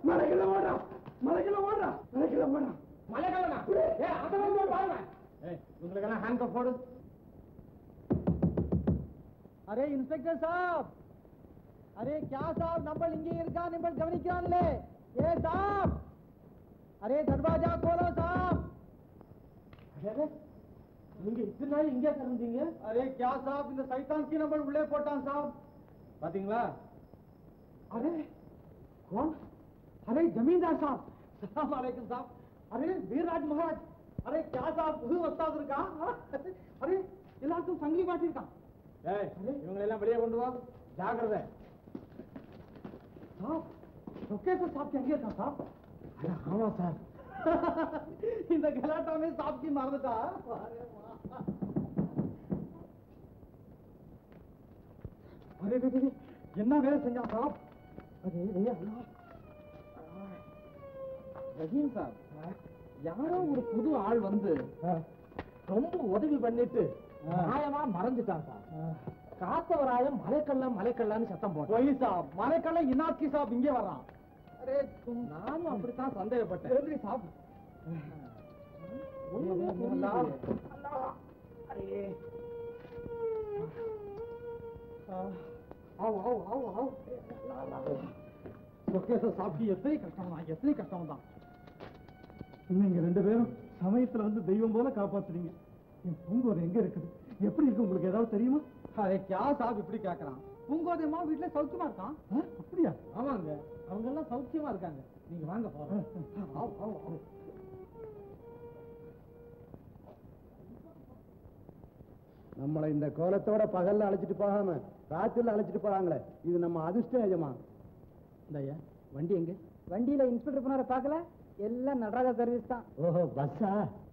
மலைகளை ஓடுறான் மலைகளை ஓடுறான் மலைகளை ஓடுறான் மலைகளா பாருங்க இவங்களுக்கெல்லாம் ஹேண்ட் கப் போடு. अरे इंस्पेक्टर साहब, अरे क्या साहब नंबर इंगे इरका नंबर गवनिक्रानले ए साहब, अरे दरवाजा खोलो साहब. अरे நீங்க இத்தனை நாள் இங்கே இருந்தீங்க? अरे क्या साहब இந்த சைத்தான் की नंबर உள்ளே போட்டான் साहब. பாத்தீங்களா? अरे कौन? अरे जमींदार साहब. सलाम अलैकुम साहब. अरे वीरराज महाराज. अरे क्या साहब புது வஸ்தாது இருக்கா? अरे எல்லாருக்கும் சங்கிலி மாட்டிருக்கான். ஏய் இவங்களை எல்லாம் வெளியே கொண்டு வா. ஜாக்கிரதை. साहब प्रोफेसर साहब क्या था साहब? अरे ஆமா சார். இந்த கலாட்டா में साहब की मारता. अरे अरे என்ன வேலை செஞ்சான் साहब? अरे अल्लाह. ரஹீம் சார், யாரோ ஒரு புது ஆள் வந்து ரொம்ப உதவி பண்ணிட்டு நியாயமா மறைஞ்சிட்டான் சார். காத்தவராயம் மலைக்கல்லான்னு சத்தம் போட்டான். वही साहब மலைக்கல்ல இனாக்கி साहब இங்கே வர்றான். अरे நானும் அப்படித்தான் சந்தேகப்பட்டேன். अरे साहब अल्लाह अरे आओ आओ आओ आओ प्रोफेसर साहब की எத்தனை கஷ்டம் தான். நீங்க ரெண்டு பேரும் சமயத்துல வந்து தெய்வம் போல காப்பாத்துறீங்க. என் பூங்கோதை எங்க இருக்குது, எப்படி இருக்கு உங்களுக்கு ஏதாவது தெரியுமா? அரே क्या साहब இப்படி கேக்குறான்? பூங்கோதை அம்மா வீட்டுல சௌக்கியமா இருக்கான். அப்படியா? ஆமாங்க, அவங்க எல்லாம் சௌக்கியமா இருக்காங்க. நீங்க வாங்க போறோம். நம்மளை இந்த கோலத்தோட பகல்ல அழைச்சிட்டு போகாம ராத்திரில அழைச்சிட்டு போறாங்களே, இது நம்ம அதிர்ஷ்டம் எஜமா. இந்தய்யா வண்டி எங்க? வண்டியில இன்ஸ்பெக்டர் போனார பாக்கல, எல்லாம் நடராஜ சர்வீஸ் தான். ஓஹோ பஸ்ஸா?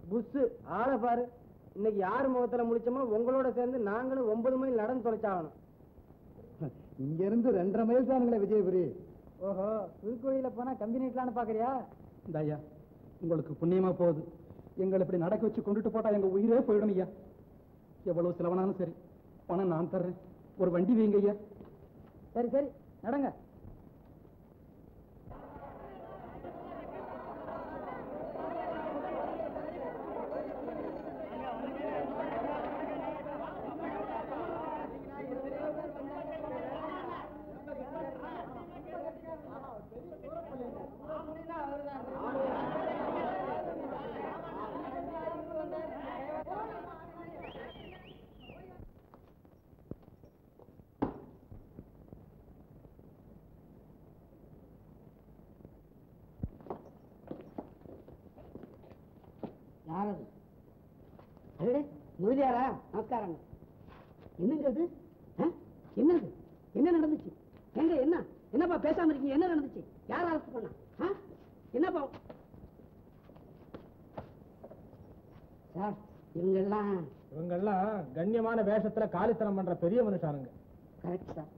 புஸ் ஆளை பாரு. இன்னைக்கு யாரு முகத்துல முடிச்சோமோ உங்களோட சேர்ந்து நாங்களும் 9 மைல் நடந்து தொலைச்சாகணும். இங்க இருந்து 2.5 மைல் தானுங்களே விஜயபுரி. ஓஹோ குறுக்கோயில போனா கம்பி நீட்டலான்னு பாக்குறியா? ஐயா உங்களுக்கு புண்ணியமா போகுது. எங்களை இப்படி நடக்க வச்சு கொண்டுட்டு போட்டா எங்க உயிரே போயிடும் ஐயா. எவ்வளவு செலவனாலும் சரி, பணம் நான் தர்றேன். ஒரு வண்டி வைங்க ஐயா. சரி சரி நடங்க. யாரது? முதலியாரா? நமஸ்காரம். என்னங்கிறது? என்னது? என்ன நடந்துச்சு? எங்க என்ன என்னப்பா பேசாம இருக்கீங்க? என்ன நடந்துச்சு? யார் அரெஸ்ட் பண்ணா? என்னப்பா சார்? இவங்கெல்லாம் கண்ணியமான வேஷத்துல காலித்தனம் பண்ற பெரிய மனுஷாருங்க. Correct sir.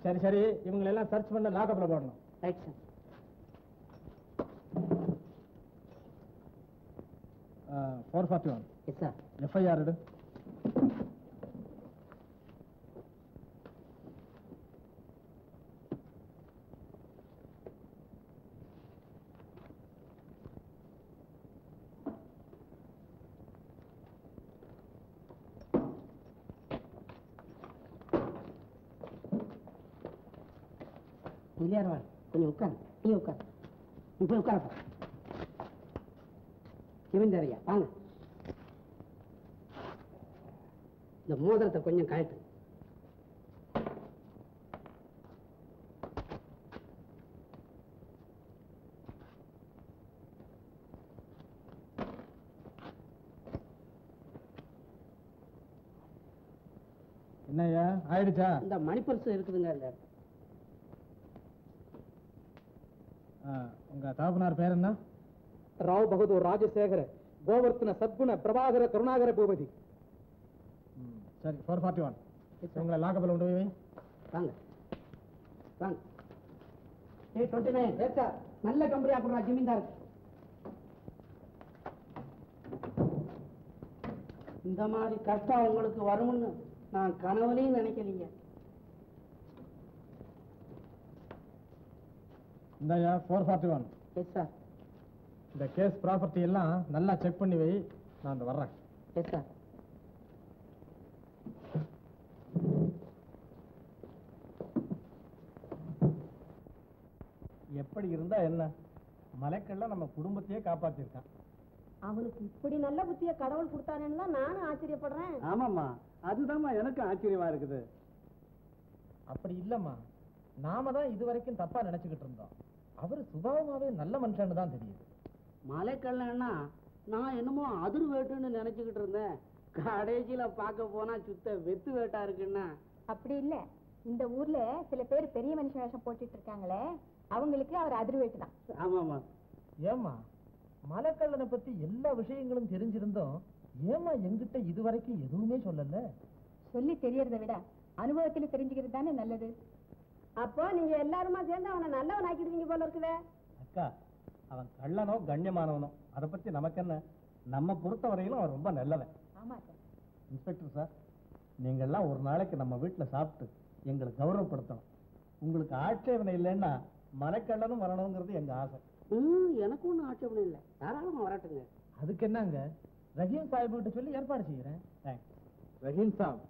சரி சரி, இவங்களெல்லாம் சர்ச் பண்ண லாக்அப்ல போடணும். Right sir. 441. Yes sir. FIR எடு. முதலியார் கொஞ்சம் உட்காரு. நீ உட்காரு. நீ போய் உட்காரப்பா. ஜமீன்தாரியா வாங்க. இந்த மோதிரத்தை கொஞ்சம் கழட்டு. என்னய்யா ஆயிடுச்சா? இந்த மணிப்பரிசு இருக்குதுங்க. இந்த உங்க தகப்பனார் பேர் என்ன? ராவ் பகதூர் ராஜசேகர கோவர்த்தன சத்குண பிரபாகர கருணாகர பூபதி. சரி 441. உங்களை லாக்கப்பில் கொண்டு போய் வாங்க வாங்க. 29 சார். நல்ல கம்பெனி அப்புறம் ஜமீன்தார். இந்த மாதிரி கஷ்டம் உங்களுக்கு வரும்னு நான் கனவுலையும் நினைக்கலீங்க. இந்தாயா 441. Yes sir. இந்த கேஸ் ப்ராப்பர்ட்டி எல்லாம் நல்லா செக் பண்ணி வை, நான் அந்த வர்றேன். Yes sir. எப்படி இருந்தா என்ன, மலைக்கல்ல நம்ம குடும்பத்தையே காப்பாத்திருக்கான். அவனுக்கு இப்படி நல்ல புத்திய கடவுள் கொடுத்தானேன்னு தான் நானும் ஆச்சரியப்படுறேன். ஆமாம்மா, அதுதான்மா எனக்கு ஆச்சரியமா இருக்குது. அப்படி இல்லம்மா, நாம தான் இதுவரைக்கும் தப்பா நினைச்சுக்கிட்டு இருந்தோம். அவரு சுபாவமாவே நல்ல மனுஷன்னு தான் தெரியுது. மலைக்கல்லன்னா நான் என்னமோ அதிர் வேட்டுன்னு நினைச்சுக்கிட்டு இருந்தேன். கடைசியில பார்க்க போனா சுத்த வெத்து வேட்டா இருக்குன்னா. அப்படி இல்ல, இந்த ஊர்ல சில பேர் பெரிய மனுஷ வேஷம் போட்டுட்டு இருக்காங்களே, அவங்களுக்கு அவர் அதிர்வேட்டு தான். ஆமாமா. ஏம்மா, மலைக்கல்லனை பத்தி எல்லா விஷயங்களும் தெரிஞ்சிருந்தோம், ஏம்மா எங்கிட்ட இதுவரைக்கும் எதுவுமே சொல்லல? சொல்லி தெரியறதை விட அனுபவத்துல தெரிஞ்சுக்கிறது தானே நல்லது. அப்போ நீங்க எல்லாருமா சேர்ந்து அவனை நல்லவன் ஆக்கிடுவீங்க போல இருக்குதே. அக்கா, அவன் கள்ளனோ கண்ணியமானவனோ அதை பத்தி நமக்கு என்ன, நம்ம பொறுத்த வரையிலும் அவன் ரொம்ப நல்லவன். ஆமா சார். இன்ஸ்பெக்டர் சார், நீங்கள்லாம் ஒரு நாளைக்கு நம்ம வீட்டுல சாப்பிட்டு எங்களை கௌரவப்படுத்தணும். உங்களுக்கு ஆட்சேபனை இல்லைன்னா மலைக்கல்லனும் வரணுங்கிறது எங்க ஆசை. எனக்கு ஒண்ணும் ஆட்சேபனை இல்லை, தாராளமா வரட்டுங்க. அதுக்கு என்னங்க, ரஹீம் சாஹிப் கிட்ட சொல்லி ஏற்பாடு செய்யறேன். தேங்க்ஸ். ரஹீம் சாப்,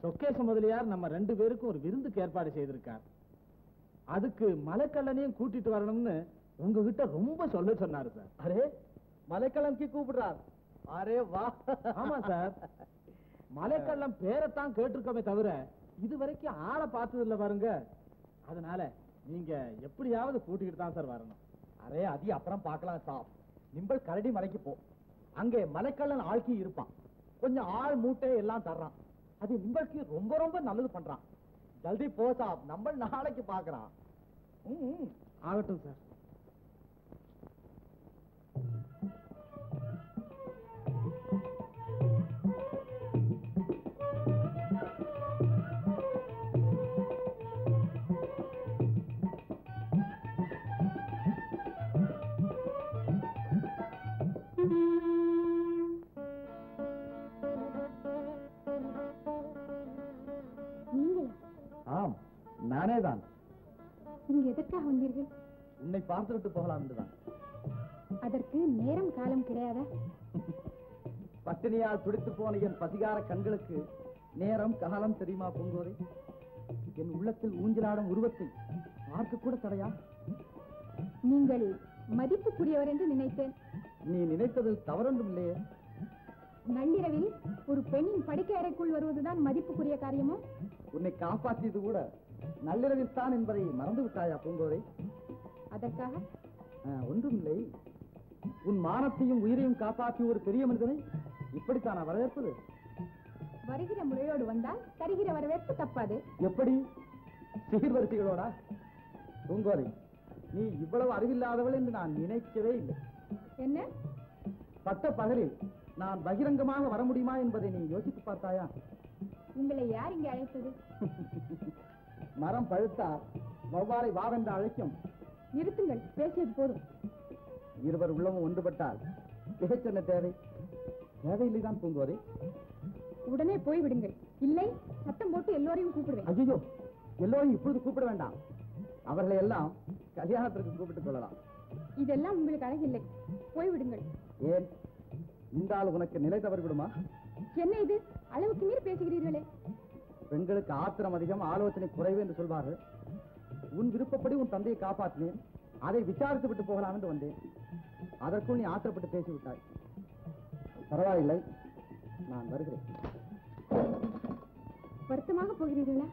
சொக்கேச முதலியார் நம்ம 2 பேருக்கும் ஒரு விருந்துக்கு ஏற்பாடு செய்திருக்கார். அதுக்கு மலைக்கல்லனையும் கூட்டிட்டு வரணும்னு உங்ககிட்ட ரொம்ப சொல்ல சொன்னாரு சார். அரே, மலைக்கல்லனுக்கு கூப்பிடுறார். அரே வா. ஆமா சார், மலைக்கல்லம் பேரைத்தான் கேட்டிருக்கோமே தவிர இது வரைக்கும் ஆளை பார்த்தது இல்ல பாருங்க. அதனால நீங்க எப்படியாவது கூட்டிக்கிட்டு தான் சார் வரணும். அரே, அதி அப்புறம் பார்க்கலாம் சாப். நிம்பல் கரடி மலைக்கு போ, அங்கே மலைக்கல்லன் ஆழ்கி இருப்பான். கொஞ்சம் ஆள் மூட்டை எல்லாம் தர்றான். அது நிம்பளுக்கு ரொம்ப ரொம்ப நல்லது பண்றான். ஜல்தி போ சாப், நம்ம நாளைக்கு பார்க்கறான். ஆகட்டும் சார். ஆம், நானே தான். நீங்க எதற்காக வந்தீர்கள்? உன்னை பார்த்துவிட்டு போகலாம் என்றுதான். அதற்கு நேரம் காலம் கிடையாதா? பட்டினியால் துடித்து போன என் பசிகார கண்களுக்கு நேரம் காலம் தெரியுமா பூங்கோதை? என் உள்ளத்தில் ஊஞ்சலாடும் உருவத்தை பார்க்க கூட தடையா? நீங்கள் மதிப்புக்குரியவர் என்று நினைத்தேன். நீ நினைத்ததில் தவறொன்றும் இல்லையே. நள்ளிரவில் ஒரு பெண்ணின் படுக்கை அறைக்குள் வருவதுதான் மதிப்புக்குரிய காரியமோ? உன்னை காப்பாற்றியது கூட நள்ளிரவில் தான் என்பதை மறந்து விட்டாயா பூங்கோதை? அதற்காக ஒன்றும் இல்லை. உன் மானத்தையும் உயிரையும் காப்பாற்றிய ஒரு பெரிய மனிதனை இப்படித்தானா வரவேற்பது? வருகிற முறையோடு வந்தால் தருகிற வரவேற்பு தப்பாது. எப்படி? சீர்வரிசைகளோடா? பூங்கோதை, நீ இவ்வளவு அறிவில்லாதவள் என்று நான் நினைக்கவே இல்லை. என்ன? பட்ட பகலில் நான் பகிரங்கமாக வர முடியுமா என்பதை நீ யோசித்து பார்த்தாயா? உங்களை யார் இங்கே அழைத்தது? மரம் பழுத்தா வௌவாலை வாவென்று அழைக்கும். நிறுத்துங்கள், பேசியது போதும். இருவர் உள்ளமும் ஒன்றுபட்டால் பேச்சென்ன தேவை? தேவையில்லைதான் பூங்கோதை. உடனே போய் விடுங்கள், இல்லை சத்தம் போட்டு எல்லோரையும் கூப்பிடுவேன். ஐயோ, எல்லோரும் இப்பொழுது கூப்பிட வேண்டாம். அவர்களை எல்லாம் கல்யாணத்திற்கு கூப்பிட்டுக் கொள்ளலாம். இதெல்லாம் உங்களுக்கு அழகில்லை, போய் விடுங்கள். ஏன், இந்த ஆள் உனக்கு நிலை தவறு விடுமா? என்ன இது, அளவுக்கு மீறி பேசுகிறீர்களே? பெண்களுக்கு ஆத்திரம் அதிகம், ஆலோசனை குறைவு என்று சொல்வார்கள். உன் விருப்பப்படி உன் தந்தையை காப்பாற்றினேன், அதை விசாரித்து விட்டு போகலாம் என்று வந்தேன். அதற்குள் நீ ஆத்திரப்பட்டு பேசிவிட்டாய். பரவாயில்லை, நான் வருகிறேன். வருத்தமாக போகிறீர்களா?